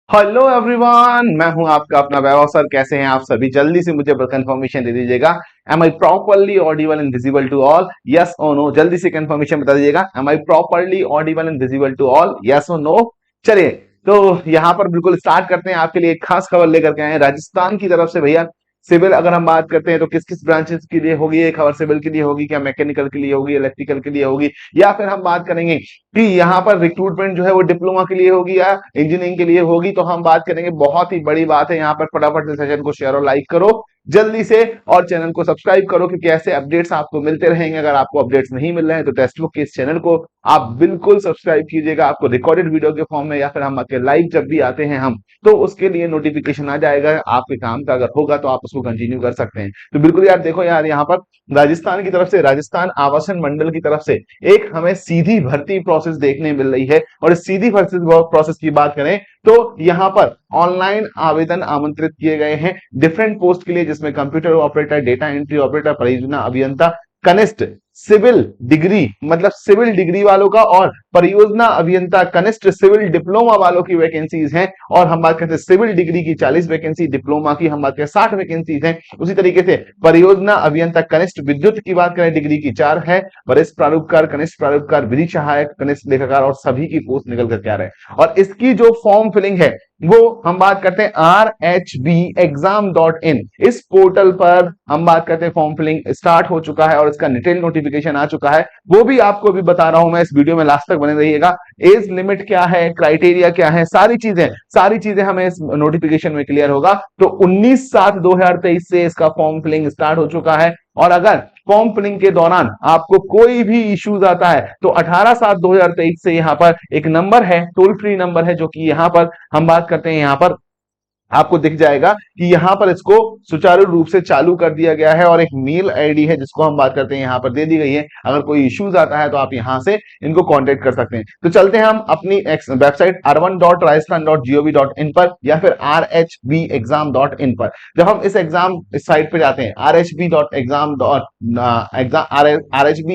Hello everyone, मैं हूं आपका अपना वैभव सर। कैसे हैं आप सभी? जल्दी से मुझे कंफर्मेशन दे दीजिएगा। Am I properly audible and visible to all? Yes और नो? जल्दी से कंफर्मेशन बता दीजिएगा। Am I properly audible and visible to all? Yes और नो? चलिए, तो यहां पर बिल्कुल स्टार्ट करते हैं। आपके लिए एक खास खबर लेकर के आए हैं राजस्थान की तरफ से भैया। सिविल अगर हम बात करते हैं तो किस किस ब्रांचेस के लिए होगी ये खबर? सिविल के लिए होगी क्या, मैकेनिकल के लिए होगी, इलेक्ट्रिकल के लिए होगी, या फिर हम बात करेंगे कि यहाँ पर रिक्रूटमेंट जो है वो डिप्लोमा के लिए होगी या इंजीनियरिंग के लिए होगी? तो हम बात करेंगे। बहुत ही बड़ी बात है यहाँ पर। फटाफट से सेशन को शेयर और लाइक करो जल्दी से, और चैनल को सब्सक्राइब करो, क्योंकि ऐसे अपडेट्स आपको मिलते रहेंगे। अगर आपको अपडेट्स नहीं मिल रहे हैं तो टेक्स्ट बुक के इस चैनल को आप बिल्कुल सब्सक्राइब कीजिएगा। आपको रिकॉर्डेड वीडियो के फॉर्म में या फिर हम आपके लाइव जब भी आते हैं हम, तो उसके लिए नोटिफिकेशन आ जाएगा। आपके काम का अगर होगा तो आप उसको कंटिन्यू कर सकते हैं। तो बिल्कुल यार, देखो यार, यहाँ पर राजस्थान की तरफ से, राजस्थान आवासन मंडल की तरफ से एक हमें सीधी भर्ती प्रोसेस देखने मिल रही है। और इस सीधी भर्ती प्रोसेस की बात करें तो यहां पर ऑनलाइन आवेदन आमंत्रित किए गए हैं डिफरेंट पोस्ट के लिए, जिसमें computer operator, data entry operator, परियोजना अभियंता, कनिष्ठ सिविल डिग्री, मतलब सिविल डिग्री वालों का, और परियोजना अभियंता कनिष्ठ सिविल डिप्लोमा वालों की वैकेंसीज हैं। और हम बात करते हैं सिविल डिग्री की 40 वैकेंसी, डिप्लोमा की हम बात करें 60 वैकेंसीज हैं। उसी तरीके से परियोजना अभियंता कनिष्ठ विद्युत की बात करें, डिग्री की 4 है। वरिष्ठ प्रारूपकार, कनिष्ठ प्रारूपकार, विधि सहायक, कनिष्ठ लेखाकार, और सभी की पोस्ट निकल करके आ रहे हैं। और इसकी जो फॉर्म फिलिंग है वो हम बात करते हैं RHBexam.in, इस पोर्टल पर हम बात करते हैं। फॉर्म फिलिंग स्टार्ट हो चुका है और इसका डिटेल नोटिफिकेशन आ चुका है। वो भी आपको भी बता रहा हूं मैं, इस वीडियो में लास्ट तक बने रहिएगा। एज लिमिट क्या है, क्राइटेरिया क्या है, सारी चीजें हमें इस नोटिफिकेशन में क्लियर होगा। तो 19/7/2023 से इसका फॉर्म फिलिंग स्टार्ट हो चुका है। और अगर फॉर्म फिलिंग के दौरान आपको कोई भी इश्यूज आता है तो 18/7/2023 से यहां पर एक नंबर है, टोल फ्री नंबर है, जो कि यहां पर हम बात करते हैं, यहां पर आपको दिख जाएगा कि यहां पर इसको सुचारू रूप से चालू कर दिया गया है। और एक मेल आईडी है जिसको हम बात करते हैं, यहां पर दे दी गई है। अगर कोई इश्यूज आता है तो आप यहां से इनको कांटेक्ट कर सकते हैं। तो चलते हैं हम अपनी वेबसाइट r1.rajasthan.gov.in पर या फिर rhbexam.in पर। जब हम इस साइट पर जाते हैं, rhb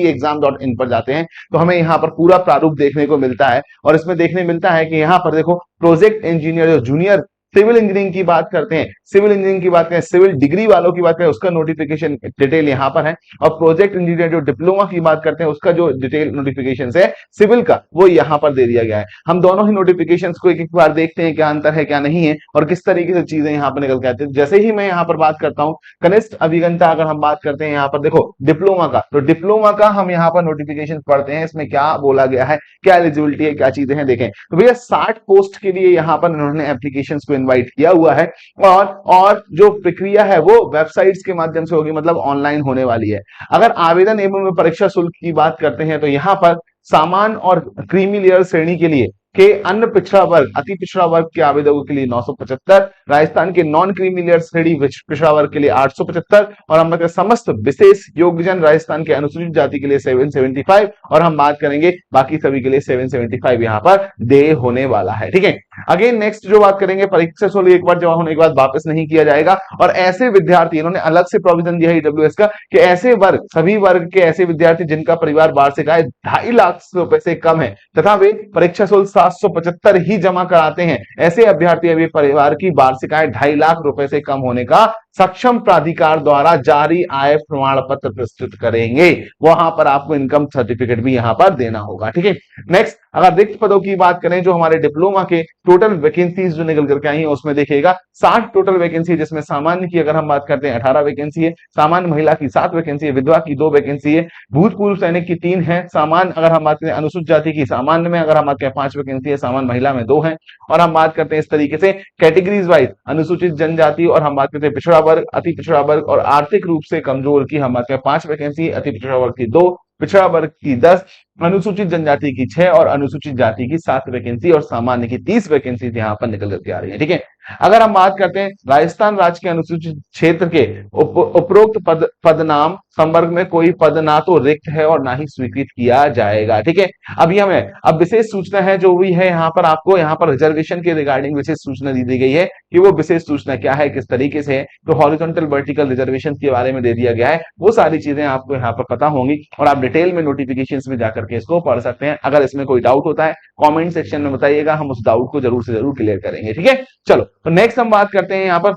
exam.in पर जाते हैं, तो हमें यहां पर पूरा प्रारूप देखने को मिलता है। और इसमें देखने मिलता है कि यहां पर देखो, प्रोजेक्ट इंजीनियर जो जूनियर सिविल इंजीनियरिंग की बात करते हैं, सिविल इंजीनियरिंग की बात करें, सिविल डिग्री वालों की बात करें, उसका नोटिफिकेशन डिटेल यहां पर है। और प्रोजेक्ट इंजीनियर जो डिप्लोमा की बात करते हैं, उसका जो डिटेल नोटिफिकेशन है सिविल का, वो यहां पर दे दिया गया है। हम दोनों ही नोटिफिकेशन को एक एक बार देखते हैं, क्या अंतर है क्या नहीं है, और किस तरीके से चीजें यहां पर निकल के आती है। जैसे ही मैं यहां पर बात करता हूं कनिष्ठ अभियंता, अगर हम बात करते हैं यहां पर देखो डिप्लोमा का, तो डिप्लोमा का हम यहां पर नोटिफिकेशन पढ़ते हैं। इसमें क्या बोला गया है, क्या एलिजिबिलिटी है, क्या चीजें हैं, देखें। तो भैया 60 पोस्ट के लिए यहां पर इन्होंने एप्लीकेशन को इन्वाइट किया हुआ है। और जो प्रक्रिया है वो वेबसाइट्स के माध्यम से होगी, मतलब ऑनलाइन होने वाली है। अगर आवेदन एवं परीक्षा शुल्क की बात करते हैं तो यहां पर सामान्य और क्रीमी लेयर श्रेणी के लिए के अन्य पिछड़ा वर्ग, अति पिछड़ा वर्ग के आवेदकों के लिए 975, राजस्थान के नॉन क्रीमी लेयर श्रेणी पिछड़ा वर्ग के लिए 875, और हम समस्त विशेष योग्यजन राजस्थान के अनुसूचित जाति के लिए 775, और हम बात करेंगे बाकी सभी के लिए 775 यहां पर दे होने वाला है। ठीक है, अगेन नेक्स्ट जो बात करेंगे, परीक्षा शुल्क एक बार जमा होने के बाद वापस नहीं किया जाएगा। और ऐसे विद्यार्थी, इन्होंने अलग से प्रोविजन दिया है ईडब्ल्यूएस का, कि ऐसे वर्ग, सभी वर्ग के ऐसे विद्यार्थी जिनका परिवार वार्षिक आय 2.5 लाख रुपए से कम है तथा वे परीक्षा शुल्क 775 ही जमा कराते हैं, ऐसे अभ्यर्थी अभी परिवार की वार्षिक आय 2.5 लाख रुपए से कम होने का सक्षम प्राधिकार द्वारा जारी आय प्रमाण पत्र प्रस्तुत करेंगे। वहां पर आपको इनकम सर्टिफिकेट भी यहां पर देना होगा। ठीक है, नेक्स्ट अगर रिक्त पदों की बात करें, जो हमारे डिप्लोमा के टोटल वैकेंसीज जो निकल करके आई है उसमें देखिएगा 60 टोटल वैकेंसी, जिसमें सामान्य की अगर हम बात करते हैं 18 वैकेंसी है, सामान्य महिला की 7 वैकेंसी है, विधवा की 2 वैकेंसी है, भूतपूर्व सैनिक की 3 है, सामान्य अगर हम बात करें अनुसूचित जाति की, सामान्य में अगर हम बात करें 5 वैकेंसी है, सामान्य महिला में 2 है। और हम बात करते हैं इस तरीके से कैटेगरीज वाइज, अनुसूचित जनजाति, और हम बात करते हैं पिछड़ा वर्ग, अति पिछड़ा वर्ग और आर्थिक रूप से कमजोर की हम बात करें 5 वैकेंसी, अति पिछड़ा वर्ग की 2, पिछड़ा वर्ग की 10, अनुसूचित जनजाति की 6 और अनुसूचित जाति की 7 वैकेंसी, और सामान्य की 30 वैकेंसी यहां पर निकल करके आ रही है। ठीक है, अगर हम बात करते हैं राजस्थान राज्य के अनुसूचित क्षेत्र के उपरोक्त पद नाम संवर्ग में कोई पद ना तो रिक्त है और ना ही स्वीकृत किया जाएगा। ठीक है, अभी हमें अब विशेष सूचना है जो भी है यहाँ पर, आपको यहाँ पर रिजर्वेशन के रिगार्डिंग विशेष सूचना दी गई है कि वो विशेष सूचना क्या है, किस तरीके से है। तो हॉरिजॉन्टल वर्टिकल रिजर्वेशन के बारे में दे दिया गया है, वो सारी चीजें आपको यहाँ पर पता होंगी और आप डिटेल में नोटिफिकेशन में जाकर के इसको पढ़ सकते हैं। अगर इसमें कोई डाउट होता है, कमेंट सेक्शन में बताइएगा, हम उस डाउट को जरूर से जरूर क्लियर करेंगे। ठीक है, चलो तो नेक्स्ट हम बात करते हैं यहाँ पर।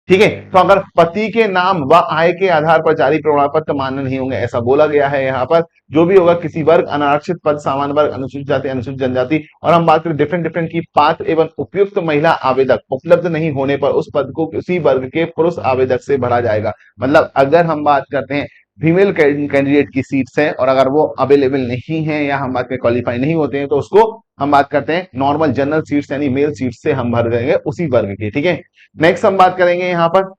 ठीक है, तो अगर पति के नाम व आय के आधार पर जारी प्रमाण पत्र मान्य नहीं होंगे, ऐसा बोला गया है यहाँ पर। जो भी होगा किसी वर्ग, अनारक्षित पद, सामान्य वर्ग, अनुसूचित जाति, अनुसूचित जनजाति, और हम बात करें डिफरेंट डिफरेंट की पात्र एवं उपयुक्त महिला आवेदक उपलब्ध नहीं होने पर उस पद को उसी वर्ग के पुरुष आवेदक से भरा जाएगा। मतलब अगर हम बात करते हैं फीमेल कैंडिडेट की सीट्स है और अगर वो अवेलेबल नहीं है या हम बात करें क्वालिफाई नहीं होते हैं, तो उसको हम बात करते हैं नॉर्मल जनरल सीट्स यानी मेल सीट्स से हम भर देंगे उसी वर्ग की। ठीक है, नेक्स्ट हम बात करेंगे यहाँ पर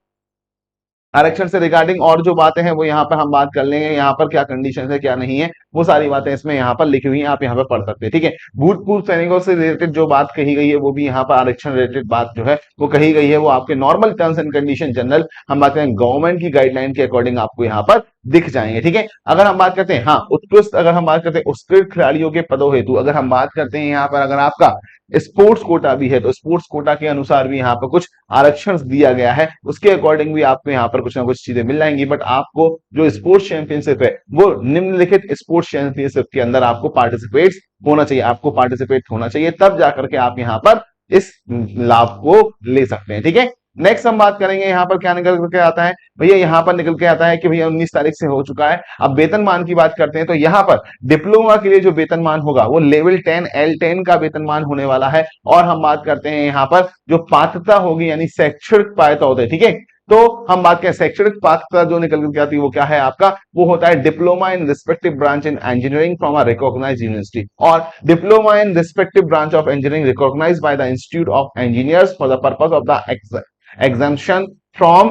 आरक्षण से रिगार्डिंग और जो बातें हैं वो यहाँ पर हम बात कर लेंगे। यहाँ पर क्या कंडीशन है क्या नहीं है वो सारी बातें इसमें यहाँ पर लिखी हुई हैं, आप यहाँ पर पढ़ सकते हैं। ठीक है, भूतपूर्व सैनिकों से रिलेटेड जो बात कही गई है वो भी यहाँ पर आरक्षण रिलेटेड बात जो है वो कही गई है, वो आपके normal terms and condition general हम बात करें गवर्नमेंट की गाइडलाइन के अकॉर्डिंग आपको यहाँ पर दिख जाएंगे। ठीक है, अगर हम बात करते हैं हाँ उत्कृष्ट, अगर हम बात करते हैं उत्कृष्ट खिलाड़ियों के पदों हेतु अगर हम बात करते हैं यहाँ पर अगर आपका स्पोर्ट्स कोटा भी है तो स्पोर्ट्स कोटा के अनुसार भी यहाँ पर कुछ आरक्षण दिया गया है, उसके अकॉर्डिंग भी आपको यहाँ पर कुछ ना कुछ चीजें मिल जाएंगी। बट आपको जो स्पोर्ट्स चैंपियनशिप है वो निम्नलिखित स्पोर्ट्स चैंपियनशिप के अंदर आपको पार्टिसिपेट होना चाहिए, आपको पार्टिसिपेट होना चाहिए, तब जाकर के आप यहाँ पर इस लाभ को ले सकते हैं। ठीक है, नेक्स्ट हम बात करेंगे यहाँ पर क्या निकल के आता है भैया, यहाँ पर निकल के आता है कि भैया 19 तारीख से हो चुका है। अब वेतनमान की बात करते हैं तो यहाँ पर डिप्लोमा के लिए जो वेतनमान होगा वो लेवल 10 L10 का वेतनमान होने वाला है। और हम बात करते हैं यहाँ पर जो पात्रता होगी यानी शैक्षणिक पात्रता होता है। ठीक है, तो हम बात करें शैक्षणिक पात्रता जो निकल के आती है वो क्या है आपका, वो होता है diploma in respective branch in engineering from a recognised university और diploma in respective branch of engineering recognised by the institute of engineers for the purpose of the exemption from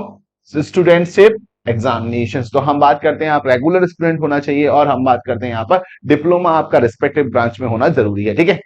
studentship examinations. तो हम बात करते हैं आप regular student होना चाहिए और हम बात करते हैं यहाँ पर डिप्लोमा आपका रिस्पेक्टिव ब्रांच में होना जरूरी है। ठीक है,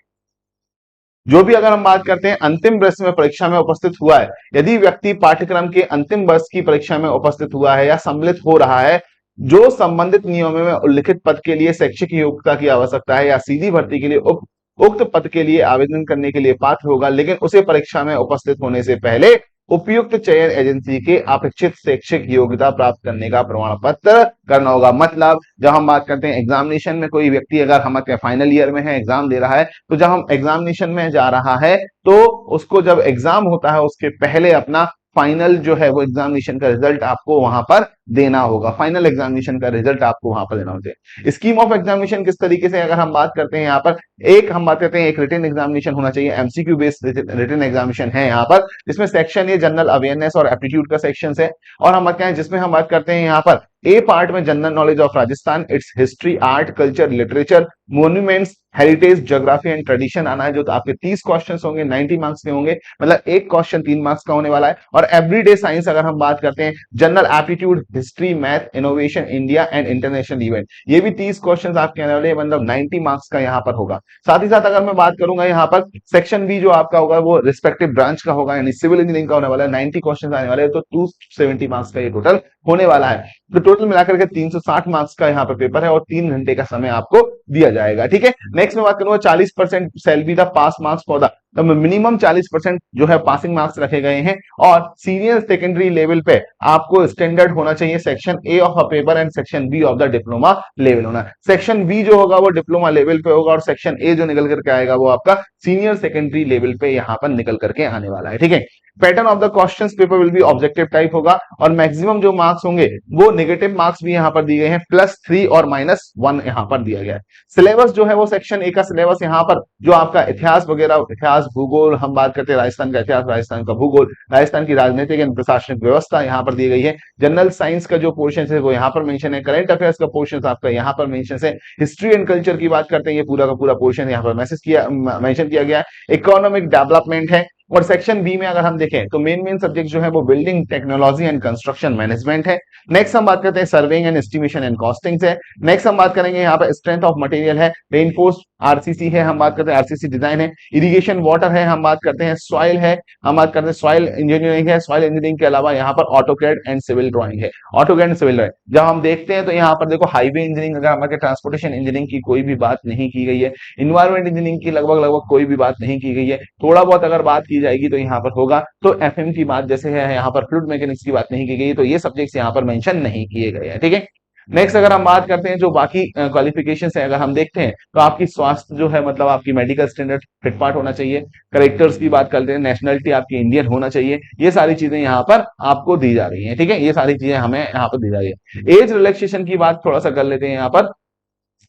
जो भी अगर हम बात करते हैं अंतिम वर्ष में परीक्षा में उपस्थित हुआ है, यदि व्यक्ति पाठ्यक्रम के अंतिम वर्ष की परीक्षा में उपस्थित हुआ है या सम्मिलित हो रहा है जो संबंधित नियमों में उल्लिखित पद के लिए शैक्षिक योग्यता की आवश्यकता है या सीधी भर्ती के लिए उक्त पद के लिए आवेदन करने के लिए पात्र होगा, लेकिन उसे परीक्षा में उपस्थित होने से पहले उपयुक्त चयन एजेंसी के अपेक्षित शैक्षिक योग्यता प्राप्त करने का प्रमाण पत्र करना होगा। मतलब जब हम बात करते हैं एग्जामिनेशन में कोई व्यक्ति अगर हमारे फाइनल ईयर में है एग्जाम दे रहा है, तो जब हम एग्जामिनेशन में जा रहा है तो उसको जब एग्जाम होता है उसके पहले अपना फाइनल जो है वो एग्जामिनेशन का रिजल्ट आपको वहां पर देना होगा, फाइनल एग्जामिनेशन का रिजल्ट आपको वहां पर देना होगा। स्कीम ऑफ एग्जामिनेशन किस तरीके से अगर हम बात करते हैं यहाँ पर एक हम बात करते हैं एक रिटन एग्जामिनेशन होना चाहिए, एमसीक्यू बेस्ड रिटन एग्जामिनेशन है यहाँ पर, जिसमें सेक्शन ये जनरल अवेयरनेस और एप्टीट्यूड का सेक्शन है। और हम बात करें जिसमें हम बात करते हैं यहाँ पर ए पार्ट में general knowledge of Rajasthan, it's history, art, culture, literature, monuments, heritage, geography and tradition आना है, जो तो आपके 30 क्वेश्चंस होंगे, 90 मार्क्स के होंगे, मतलब एक क्वेश्चन 3 मार्क्स का होने वाला है। और एवरीडे साइंस अगर हम बात करते हैं general aptitude, history, math, innovation, India and international event, ये भी 30 क्वेश्चंस आपके आने वाले, मतलब 90 मार्क्स का यहाँ पर होगा। साथ ही साथ अगर मैं बात करूंगा यहाँ पर सेक्शन बी जो आपका होगा वो रिस्पेक्टिव ब्रांच का होगा, यानी सिविल इंजीनियरिंग का होने वाला है, 90 क्वेश्चन आने वाले हैं, तो 270 मार्क्स का ये टोटल होने वाला है। तो टोटल मिलाकर के 360 मार्क्स का यहाँ पर पेपर है और 3 घंटे का समय आपको दिया जाएगा। ठीक है, नेक्स्ट में बात करूंगा 40% shall be the pass marks for the, तो मिनिमम 40% जो है पासिंग मार्क्स रखे गए हैं। और सीनियर सेकेंडरी लेवल पे आपको स्टैंडर्ड होना चाहिए section A of a paper and section B of the diploma level होना। सेक्शन बी जो होगा वो डिप्लोमा लेवल पे होगा और सेक्शन ए जो निकल करके आएगा वो आपका सीनियर सेकेंडरी लेवल पे यहाँ पर निकल करके आने वाला है। ठीक है, pattern of the questions paper will be objective type होगा और मैक्सिमम जो मार्क्स होंगे वो नेगेटिव मार्क्स भी यहाँ पर दिए गए हैं, +3 और -1 यहाँ पर दिया गया है। सिलेबस जो है वो सेक्शन ए का सिलेबस यहाँ पर जो आपका इतिहास वगैरह, इतिहास भूगोल, हम बात करते हैं राजस्थान का इतिहास, राजस्थान का भूगोल, राजस्थान की राजनीतिक एवं प्रशासनिक व्यवस्था यहाँ पर दी गई है। जनरल साइंस का जो पोर्शन है वो यहाँ पर मेंशन है, करंट अफेयर्स का पोर्शन आपका यहाँ पर मेंशन है, हिस्ट्री एंड कल्चर की बात करते हैं ये पूरा का पूरा पोर्शन यहाँ पर मेंशन किया गया है। इकोनॉमिक डेवलपमेंट है। और सेक्शन बी में अगर हम देखें तो मेन सब्जेक्ट जो है वो building technology and construction management है। नेक्स्ट हम बात करते हैं surveying and estimation and costing है। नेक्स्ट हम बात करेंगे यहाँ पर स्ट्रेंथ ऑफ मटेरियल है, रेनफोर्स आरसीसी है, हम बात करते हैं आरसीसी डिजाइन है, इरिगेशन वाटर है, हम बात करते हैं सॉइल है, हम बात करते हैं सॉइल इंजीनियरिंग है। सॉइल इंजीनियरिंग के अलावा यहाँ पर ऑटोकैड एंड सिविल ड्राइंग है, ऑटोकैड एंड सिविल ड्राइंग। जब हम देखते हैं तो यहाँ पर देखो हाईवे इंजीनियरिंग, अगर हमारे ट्रांसपोर्टेशन इंजीनियरिंग की कोई भी बात नहीं की गई है, इन्वायरमेंट इंजीनियरिंग की लगभग कोई भी बात नहीं की गई है, थोड़ा बहुत अगर बात की जाएगी तो यहाँ पर होगा। तो एफएम की बात जैसे है, यहाँ पर फ्लूइड मैकेनिक्स की बात नहीं की गई, तो ये सब्जेक्ट्स यहाँ पर मेंशन नहीं किए गए हैं। ठीक है, नेक्स्ट अगर हम बात करते हैं जो बाकी क्वालिफिकेशन है, अगर हम देखते हैं तो आपकी स्वास्थ्य जो है मतलब आपकी मेडिकल स्टैंडर्ड फिट पार्ट होना चाहिए। करेक्टर्स की बात करते हैं, नेशनलिटी आपकी इंडियन होना चाहिए। ये सारी चीजें यहाँ पर आपको दी जा रही हैं, ठीक है, ये सारी चीजें हमें यहाँ पर दी जा रही है। एज रिलैक्सेशन की बात थोड़ा सा कर लेते हैं यहाँ पर।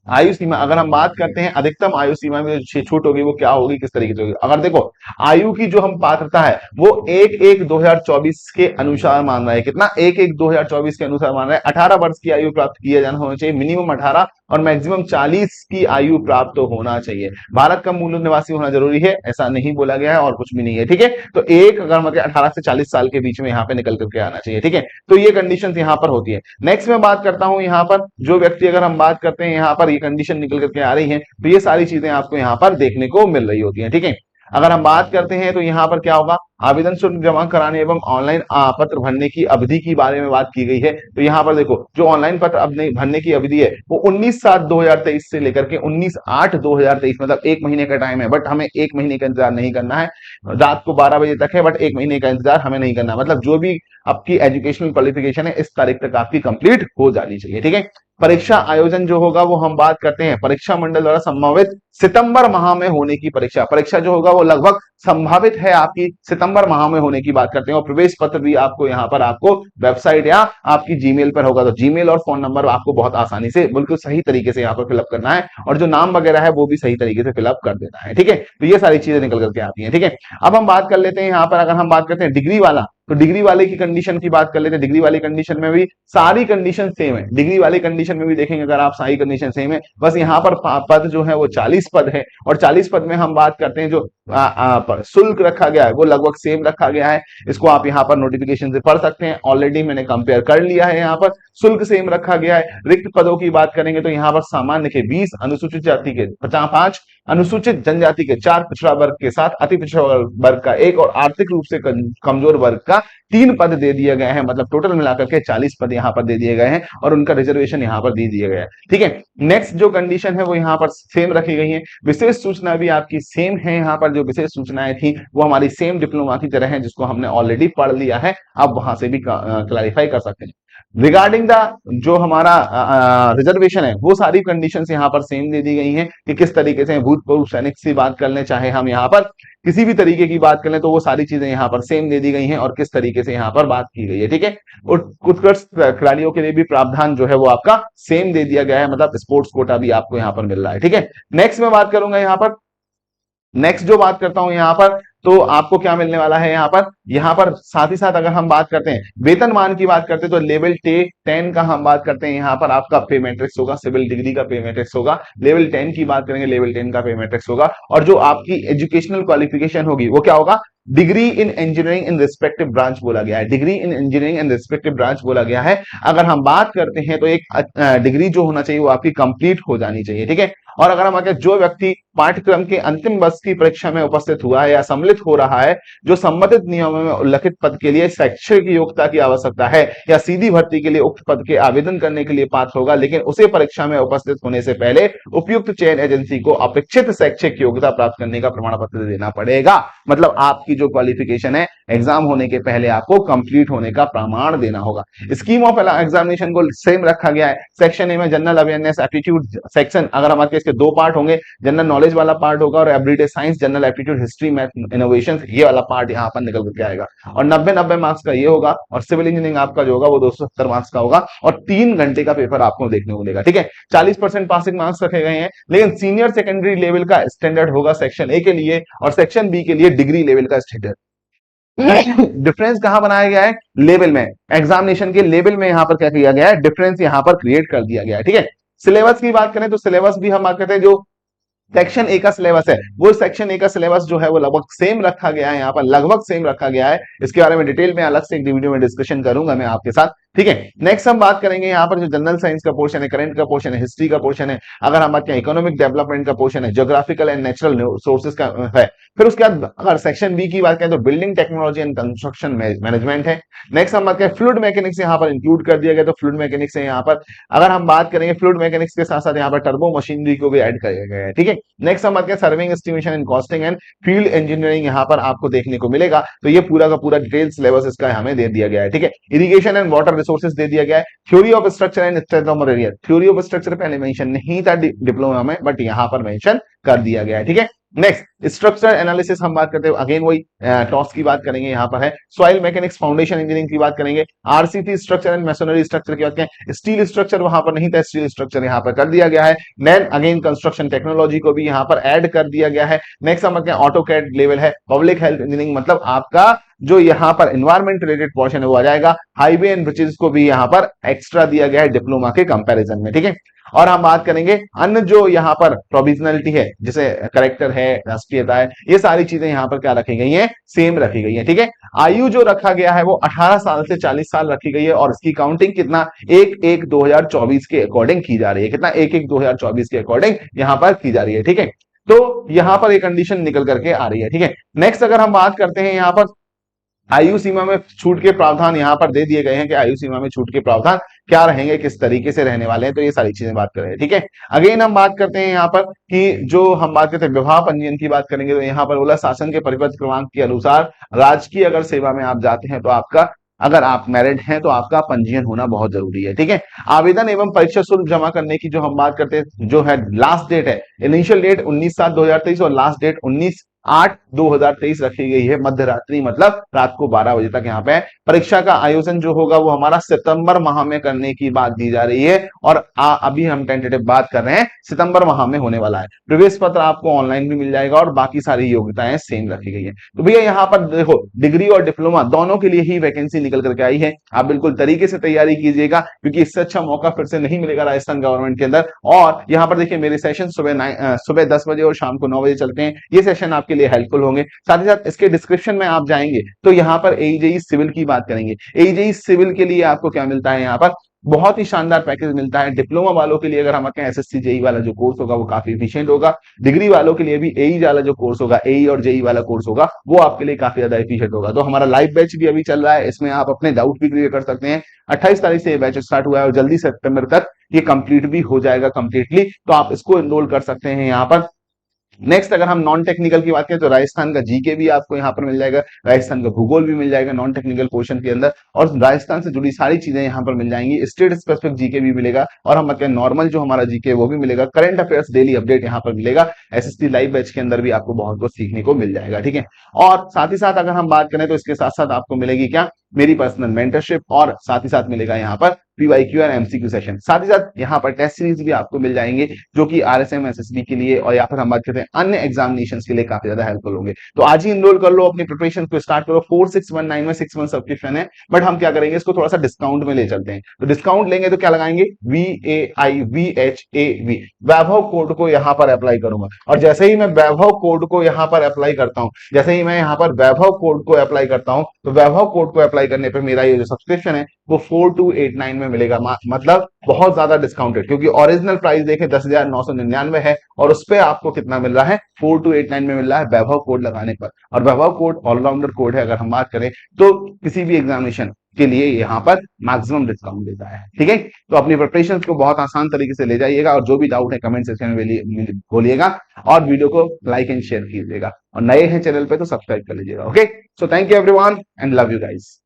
आयु सीमा अगर हम बात करते हैं, अधिकतम आयु सीमा में जो छूट होगी वो क्या होगी, किस तरीके से होगी। अगर देखो आयु की जो हम पात्रता है वो 1/1/2024 के अनुसार मान रहा है, कितना 1/1/2024 के अनुसार मान रहा है 18 वर्ष की आयु प्राप्त किया जाना होना चाहिए, मिनिमम 18 और मैक्सिमम 40 की आयु प्राप्त तो होना चाहिए। भारत का मूल निवासी होना जरूरी है ऐसा नहीं बोला गया है और कुछ भी नहीं है, ठीक है। तो एक अगर मतलब 18 से 40 साल के बीच में यहाँ पे निकल करके आना चाहिए, ठीक है। तो ये कंडीशन यहाँ पर होती है। नेक्स्ट मैं बात करता हूं यहाँ पर जो व्यक्ति, अगर हम बात करते हैं यहाँ पर ये कंडीशन निकल करके आ रही है तो ये सारी चीजें आपको यहाँ पर देखने को मिल रही होती है, ठीक है। अगर हम बात करते हैं तो यहाँ पर क्या होगा, आवेदन शुल्क जमा कराने एवं ऑनलाइन पत्र भरने की अवधि की बारे में बात की गई है। तो यहाँ पर देखो जो ऑनलाइन पत्र भरने की अवधि है वो 19/7/2023 से लेकर के 19/8/2023 मतलब एक महीने का टाइम है, बट हमें एक महीने का इंतजार नहीं करना है। रात को 12 बजे तक है, बट एक महीने का इंतजार हमें नहीं करना। मतलब जो भी आपकी एजुकेशनल क्वालिफिकेशन है इस तारीख तक आपकी कंप्लीट हो जानी चाहिए, ठीक है। परीक्षा आयोजन जो होगा वो हम बात करते हैं परीक्षा मंडल द्वारा संभावित सितंबर माह में होने की परीक्षा। परीक्षा जो होगा वो लगभग संभावित है आपकी सितंबर माह में होने की बात करते हैं। और प्रवेश पत्र भी आपको यहाँ पर आपको वेबसाइट या आपकी जीमेल पर होगा। तो जीमेल और फोन नंबर आपको बहुत आसानी से बिल्कुल सही तरीके से यहाँ पर फिलअप करना है और जो नाम वगैरह है वो भी सही तरीके से फिलअप कर देना है, ठीक है। तो ये सारी चीजें निकल करके आती है, ठीक है। अब हम बात कर लेते हैं यहाँ पर, अगर हम बात करते हैं डिग्री वाला, तो डिग्री वाले की कंडीशन की बात कर लेते हैं। डिग्री वाली कंडीशन में भी सारी कंडीशन सेम है। डिग्री वाली कंडीशन में भी देखेंगे अगर आप, सारी कंडीशन सेम है, बस यहाँ पर पद जो है वो 40 पद है और 40 पद में हम बात करते हैं जो शुल्क रखा गया है वो लगभग सेम रखा गया है। इसको आप यहाँ पर नोटिफिकेशन से पढ़ सकते हैं, ऑलरेडी मैंने कंपेयर कर लिया है। यहाँ पर शुल्क सेम रखा गया है। रिक्त पदों की बात करेंगे तो यहाँ पर सामान्य के 20, अनुसूचित जाति के 5, अनुसूचित जनजाति के 4, पिछड़ा वर्ग के 7, अति पिछड़ा वर्ग का 1 और आर्थिक रूप से कमजोर वर्ग का 3 पद दे दिए गए हैं। मतलब टोटल मिलाकर के 40 पद यहाँ पर दे दिए गए हैं और उनका रिजर्वेशन यहाँ पर दे दिया गया है, ठीक है। नेक्स्ट जो कंडीशन है वो यहाँ पर सेम रखी गई है। विशेष सूचना भी आपकी सेम है। यहाँ पर जो विशेष सूचनाएं थी वो हमारी सेम डिप्लोमा की तरह है, जिसको हमने ऑलरेडी पढ़ लिया है, आप वहां से भी क्लैरिफाई कर सकते हैं। रिगार्डिंग द जो हमारा रिजर्वेशन है वो सारी कंडीशंस यहाँ पर सेम दे दी गई हैं कि किस तरीके से भूतपूर्व सैनिक से बात कर लें, चाहे हम यहाँ पर किसी भी तरीके की बात कर लें, तो वो सारी चीजें यहाँ पर सेम दे दी गई हैं और किस तरीके से यहाँ पर बात की गई है, ठीक है। और उत्कृष्ट खिलाड़ियों के लिए भी प्रावधान जो है वो आपका सेम दे दिया गया है, मतलब स्पोर्ट्स कोटा भी आपको यहाँ पर मिल रहा है, ठीक है। नेक्स्ट मैं बात करूंगा यहाँ पर, नेक्स्ट जो बात करता हूं यहाँ पर, तो आपको क्या मिलने वाला है यहाँ पर साथ ही साथ अगर हम बात करते हैं वेतनमान की बात करते हैं तो लेवल 10 का हम बात करते हैं, यहाँ पर आपका पे मैट्रिक्स होगा, सिविल डिग्री का पे मैट्रिक्स होगा। लेवल 10 की बात करेंगे, लेवल 10 का पे मैट्रिक्स होगा। और जो आपकी एजुकेशनल क्वालिफिकेशन होगी वो क्या होगा, degree in engineering in respective branch बोला गया है। Degree in engineering in respective branch बोला गया है। अगर हम बात करते हैं तो एक डिग्री जो होना चाहिए वो आपकी कंप्लीट हो जानी चाहिए, ठीक है। और अगर हम आगे जो व्यक्ति पाठ्यक्रम के अंतिम वर्ष की परीक्षा में उपस्थित हुआ है या सम्मिलित हो रहा है, जो संबंधित नियमों में उल्लिखित पद के लिए शैक्षिक योग्यता की आवश्यकता है या सीधी भर्ती के लिए उक्त पद के आवेदन करने के लिए पात्र होगा, लेकिन उसे परीक्षा में उपस्थित होने से पहले उपयुक्त चयन एजेंसी को अपेक्षित शैक्षिक योग्यता प्राप्त करने का प्रमाण पत्र देना पड़ेगा। मतलब आपकी जो क्वालिफिकेशन है एग्जाम होने के पहले आपको कंप्लीट होने का प्रमाण देना होगा। स्कीम ऑफ एग्जामिनेशन को सेम रखा गया है। सेक्शन ए में जनरल अवेयरनेस एप्टीट्यूड सेक्शन, अगर हमारे इसके 2 पार्ट होंगे, जनरल नॉलेज वाला पार्ट होगा और everyday science, general aptitude, history, math, innovation, ये वाला पार्ट यहाँ पर निकल करके आएगा। और 90 मार्क्स का ये होगा और सिविल इंजीनियरिंग आपका जो होगा वो 270 मार्क्स का होगा और 3 घंटे का पेपर आपको देखने को मिलेगा, ठीक है। 40% पासिंग मार्क्स रखे गए हैं, लेकिन सीनियर सेकेंडरी लेवल का स्टैंडर्ड होगा सेक्शन ए के लिए और सेक्शन बी के लिए डिग्री लेवल का स्टैंडर्ड। डिफरेंस कहां बनाया गया है, लेवल में, एग्जामिनेशन के लेवल में यहां पर क्या किया गया है, डिफरेंस यहां पर क्रिएट कर दिया गया है, ठीक है। सिलेबस की बात करें तो सिलेबस भी हम बात करते हैं, जो सेक्शन ए का सिलेबस है वो सेक्शन ए का सिलेबस जो है वो लगभग सेम रखा गया है, यहाँ पर लगभग सेम रखा गया है। इसके बारे में डिटेल में अलग से एक वीडियो में डिस्कशन करूंगा मैं आपके साथ, ठीक है। नेक्स्ट हम बात करेंगे यहाँ पर जो जनरल साइंस का पोर्शन है, करंट का पोर्शन है, हिस्ट्री का पोर्शन है, अगर हम बात करें इकोनॉमिक डेवलपमेंट का पोर्शन है, ज्योग्राफिकल एंड नेचुरल सोर्सेज का है। फिर उसके बाद अगर सेक्शन बी की बात करें तो building technology and construction management है। नेक्स्ट हम बात करें फ्लूइड मैकेनिक्स, यहाँ पर इंक्लूड कर दिया गया, तो फ्लूइड मैकेनिक्स है यहाँ पर। अगर हम बात करेंगे फ्लूइड मैकेनिक्स के साथ साथ यहाँ पर टर्बो मशीनरी को भी ऐड किया गया है, ठीक है। नेक्स्ट हम बात करें serving estimation and costing and field engineering, यहाँ पर आपको देखने को मिलेगा। तो ये पूरा का पूरा डिटेल सिलेबस इसका हमें दे दिया गया है, ठीक है। इरिगेशन एंड वाटर रिसोर्सेज दे दिया गया है। Theory of structure and strength of material, theory of structure पहले मेंशन नहीं था डिप्लोमा में, बट यहां पर मेंशन कर दिया गया है। ठीक है, नेक्स्ट स्ट्रक्चर एनालिसिस हम बात करते हैं, अगेन वही टॉस की बात करेंगे, यहां पर है सॉइल मैकेनिक्स फाउंडेशन इंजीनियरिंग की बात करेंगे, RCC structure and masonry structure की बात करें, स्टील स्ट्रक्चर वहां पर नहीं था, स्टील स्ट्रक्चर यहां पर कर दिया गया है। देन अगेन कंस्ट्रक्शन टेक्नोलॉजी को भी यहां पर ऐड कर दिया गया है। नेक्स्ट हम ऑटो कैड लेवल है, पब्लिक हेल्थ इंजीनियरिंग, मतलब आपका जो यहाँ पर एनवायरमेंट रिलेटेड पोर्शन है वो आ जाएगा। हाईवे एंड ब्रिजेस को भी यहाँ पर एक्स्ट्रा दिया गया है डिप्लोमा के कंपैरिजन में। ठीक है, और हम बात करेंगे अन्य जो यहाँ पर प्रोविजनलिटी है, जैसे करेक्टर है, राष्ट्रीयता है, ये सारी चीजें यहाँ पर क्या रखी गई हैं, सेम रखी गई है। ठीक है, आयु जो रखा गया है वो 18 साल से 40 साल रखी गई है, और इसकी काउंटिंग कितना 1/1/2024 के अकॉर्डिंग की जा रही है, कितना 1/1/2024 के अकॉर्डिंग यहाँ पर की जा रही है। ठीक है, तो यहां पर एक कंडीशन निकल करके आ रही है। ठीक है, नेक्स्ट अगर हम बात करते हैं यहाँ पर आयु सीमा में छूट के प्रावधान यहां पर दे दिए गए हैं कि आयु सीमा में छूट के प्रावधान क्या रहेंगे, किस तरीके से रहने वाले हैं, तो ये सारी चीजें बात कर रहे हैं। ठीक है, अगेन हम बात करते हैं यहाँ पर कि जो हम बात करते हैं विवाह पंजीयन की बात करेंगे, तो यहाँ पर बोला शासन के परिपत्र क्रमांक के अनुसार राजकीय अगर सेवा में आप जाते हैं तो आपका, अगर आप मैरिड हैं तो आपका पंजीयन होना बहुत जरूरी है। ठीक है, आवेदन एवं परीक्षा शुल्क जमा करने की जो हम बात करते हैं, जो है लास्ट डेट है, इनिशियल डेट 19/7/2023 और लास्ट डेट 19/8/2023 रखी गई है, मध्य रात्रि, मतलब रात को 12 बजे तक यहाँ पे परीक्षा का आयोजन जो होगा वो हमारा सितंबर माह में करने की बात दी जा रही है, और अभी हम टेंटेटिव बात कर रहे हैं सितंबर माह में होने वाला है। प्रवेश पत्र आपको ऑनलाइन भी मिल जाएगा और बाकी सारी योग्यताएं सेम रखी गई है। तो भैया यहाँ पर देखो डिग्री और डिप्लोमा दोनों के लिए ही वैकेंसी निकल करके आई है, आप बिल्कुल तरीके से तैयारी कीजिएगा, क्योंकि इससे अच्छा मौका फिर से नहीं मिलेगा राजस्थान गवर्नमेंट के अंदर। और यहाँ पर देखिए मेरे सेशन सुबह 10 बजे और शाम को 9 बजे चलते हैं, ये सेशन आपके लिए हेल्पफुल होंगे। साथ ही साथ इसके डिस्क्रिप्शन में आप जाएंगे तो यहाँ पर एईजेई सिविल की बात करेंगे, एईजेई सिविल के लिए आपको क्या मिलता है, यहाँ पर बहुत ही शानदार पैकेज मिलता है। डिप्लोमा वालों के लिए अगर हम कहें एसएससी जेई वाला जो कोर्स होगा वो काफी एफिशिएंट होगा, डिग्री वालों के लिए भी एई वाला जो कोर्स होगा, एई और जेई वाला कोर्स होगा, वो आपके लिए काफी ज्यादा एफिशिएंट होगा। तो हमारा लाइव बैच भी अभी चल रहा है, इसमें आप अपने डाउट भी क्लियर कर सकते हैं। 28 तारीख से ये बैच स्टार्ट हुआ है और जल्दी सितंबर तक ये कंप्लीट भी हो जाएगा कंप्लीटली, तो आप इसको एनरोल कर सकते हैं यहाँ पर। नेक्स्ट अगर हम नॉन टेक्निकल की बात करें तो राजस्थान का जीके भी आपको यहाँ पर मिल जाएगा, राजस्थान का भूगोल भी मिल जाएगा नॉन टेक्निकल पोर्शन के अंदर, और राजस्थान से जुड़ी सारी चीजें यहाँ पर मिल जाएंगी। स्टेट स्पेसिफिक जीके भी मिलेगा, और हम नॉर्मल जो हमारा जीके वो भी मिलेगा। करंट अफेयर्स डेली अपडेट यहाँ पर मिलेगा। एसएससी लाइव बैच के अंदर भी आपको बहुत कुछ सीखने को मिल जाएगा। ठीक है, और साथ ही साथ अगर हम बात करें तो इसके साथ साथ आपको मिलेगी क्या, मेरी पर्सनल मेंटरशिप, और साथ ही साथ मिलेगा यहाँ पर पीवाईक्यू और एमसीक्यू सेशन। साथ ही साथ यहाँ पर टेस्ट सीरीज भी आपको मिल जाएंगे, जो कि आरएसएम एसएसबी के लिए और या फिर हम बात करते हैं अन्य एग्जामिनेशंस के लिए काफी ज्यादा हेल्पफुल होंगे। तो आज ही इनरोल कर लो, अपनी प्रिपरेशन को स्टार्ट करो। 4619 में 6 मंथ सब्सक्रिप्शन है, बट हम क्या करेंगे, इसको थोड़ा सा डिस्काउंट में ले चलते हैं। तो डिस्काउंट लेंगे तो क्या लगाएंगे, VAIVHAV, वैभव कोड को यहाँ पर अप्लाई करूंगा, और जैसे ही मैं वैभव कोड को यहाँ पर अप्लाई करता हूं, जैसे ही मैं यहाँ पर वैभव कोड को अप्लाई करता हूं, तो वैभव कोड को अप्लाई करने पर मेरा ये जो सब्सक्रिप्शन है वो 4289 में मिलेगा, मतलब बहुत ज्यादा डिस्काउंटेड, क्योंकि ओरिजिनल प्राइस देखें 10,999 है, और उस पर आपको कितना मिल रहा है, 4289 में मिल रहा है वैभव कोड लगाने पर। और वैभव कोड ऑलराउंडर कोड है, अगर हम बात करें तो किसी भी एग्जामिनेशन के लिए यहाँ पर मैक्सिमम डिस्काउंट देता है। ठीक है, तो अपनी प्रिपरेशन को बहुत आसान तरीके से ले जाइएगा, और जो भी डाउट है कमेंट सेक्शन में बोलिएगा, और वीडियो को लाइक एंड शेयर कीजिएगा, और नए हैं चैनल पे तो सब्सक्राइब कर लीजिएगा। Okay, so thank you everyone and love you guys.